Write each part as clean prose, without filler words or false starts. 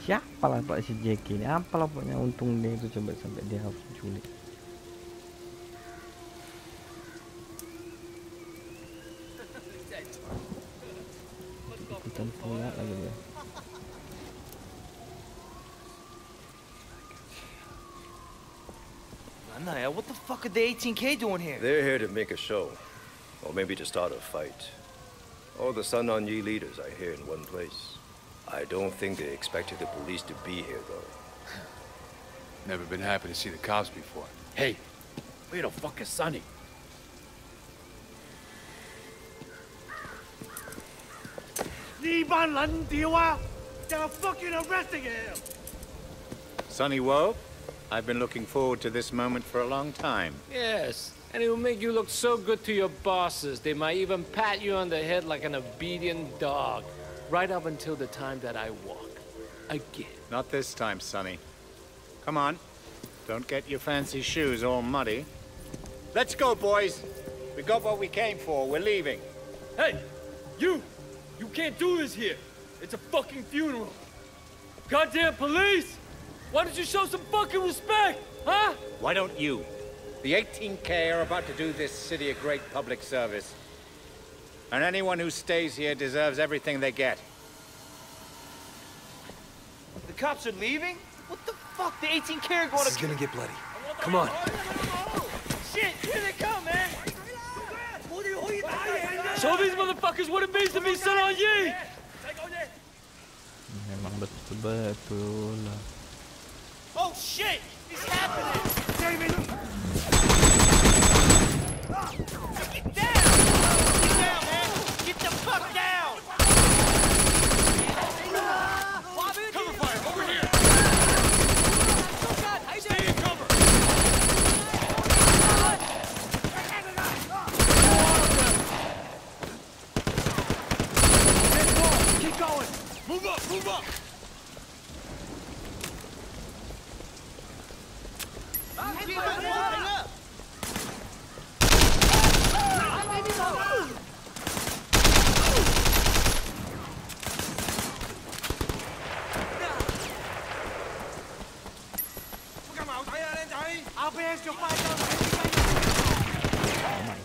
Siapa lah Pak si JK ini? Apalah pokoknya untung dia itu coba sampai dia harus diculik. Ikutan pula lagi dia. Naya, what the fuck are the 18K doing here? They're here to make a show. Or maybe to start a fight. All the Sun On Yi leaders are here in one place. I don't think they expected the police to be here, though. Never been happy to see the cops before. Hey, where the fuck is Sonny? They're fucking arresting him! Sonny Woe, I've been looking forward to this moment for a long time. Yes, and it will make you look so good to your bosses. They might even pat you on the head like an obedient dog. Right up until the time that I walk. Again. Not this time, Sonny. Come on. Don't get your fancy shoes all muddy. Let's go, boys. We got what we came for. We're leaving. Hey! You! You can't do this here! It's a fucking funeral! Goddamn police! Why don't you show some fucking respect, huh? Why don't you? The 18K are about to do this city a great public service. And anyone who stays here deserves everything they get. The cops are leaving? What the fuck? The 18K are going to... This is gonna get bloody. Come on. Shit! Here they come, man! Show these motherfuckers what it means to be Sun On Yi! Memang betul-betul lah. Oh shit! It's happening! David! Get down! Get down, man! Get the fuck down! Cover fire, over here! Stay in cover! Keep going! Move up, move up!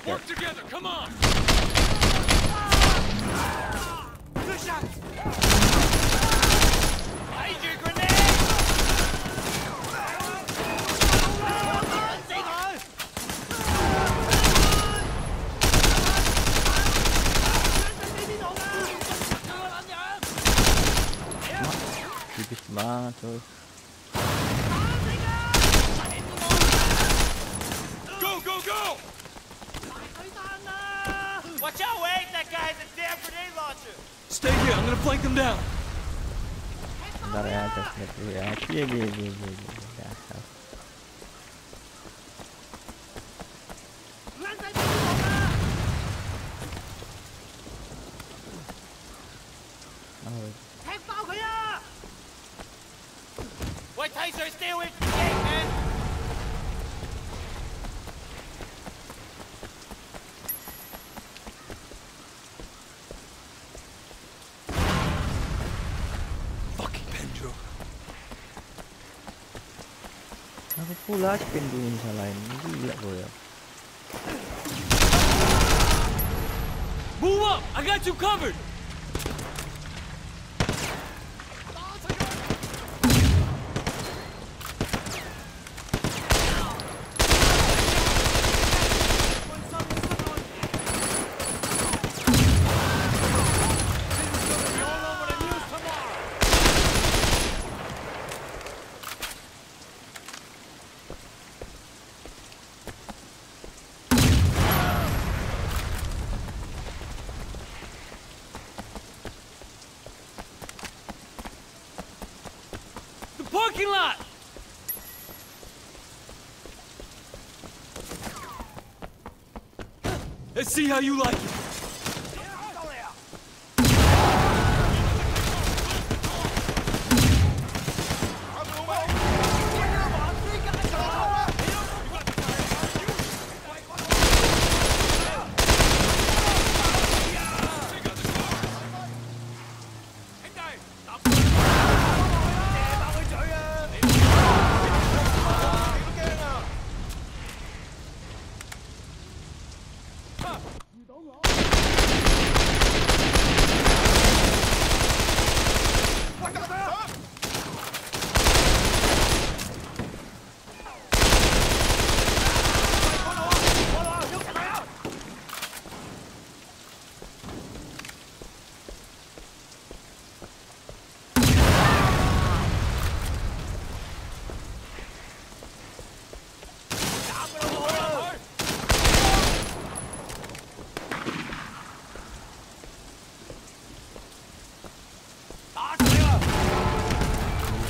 Work together, come on! Tipis banget tuh. Go, go, go! Watch out, Wade! That guy has a damn grenade launcher! Stay here, I'm gonna flank them down. Bentar ya, tes lihat dulu ya. Iya. Dasar. White Ticer, stay away from the gate, man! Fucking Pendro. Aku pula spin dulu salahin. Gila gue ya. Move up! I got you covered! Parking lot! Let's see how you like it.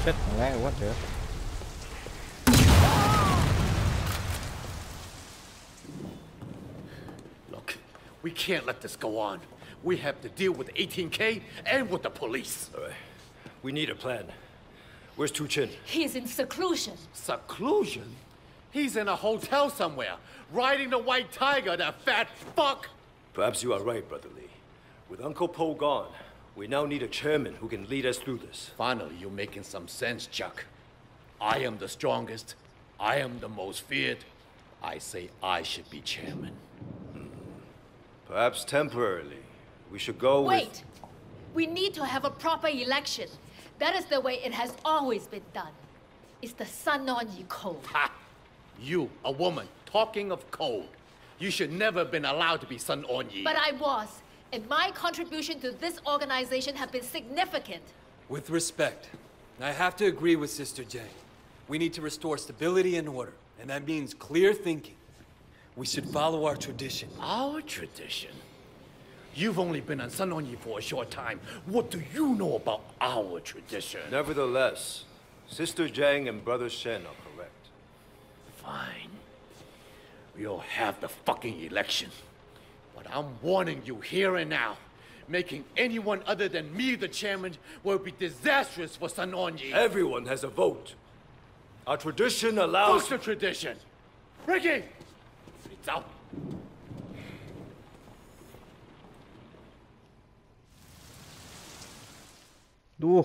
Buset, lewat ya. Look, we can't let this go on. We have to deal with 18K and with the police. All right. We need a plan. Where's Tu Chin? He's in seclusion. Seclusion? He's in a hotel somewhere, riding the white tiger, that fat fuck! Perhaps you are right, Brother Lee. With Uncle Po gone, we now need a chairman who can lead us through this. Finally, you're making some sense, Chuck. I am the strongest. I am the most feared. I say I should be chairman. Perhaps temporarily. We should go with... Wait! We need to have a proper election. That is the way it has always been done. It's the Sun On Yi Code. Ha! You, a woman, talking of code. You should never have been allowed to be Sun On Yi. But I was, and my contribution to this organization have been significant. With respect, I have to agree with Sister Jane. We need to restore stability and order, and that means clear thinking. We should follow our tradition. Our tradition? You've only been on Sun On Yi for a short time. What do you know about our tradition? Nevertheless, Sister Zhang and Brother Shen are correct. Fine. We'll have the fucking election. But I'm warning you here and now. Making anyone other than me the chairman will be disastrous for Sun On Yi. Everyone has a vote. Our tradition allows... Fuck the tradition! Ricky! It's out. Duh,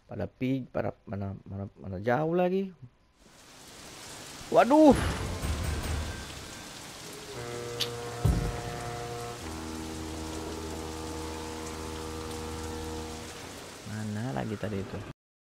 mana jauh lagi. Waduh. Mana lagi tadi itu?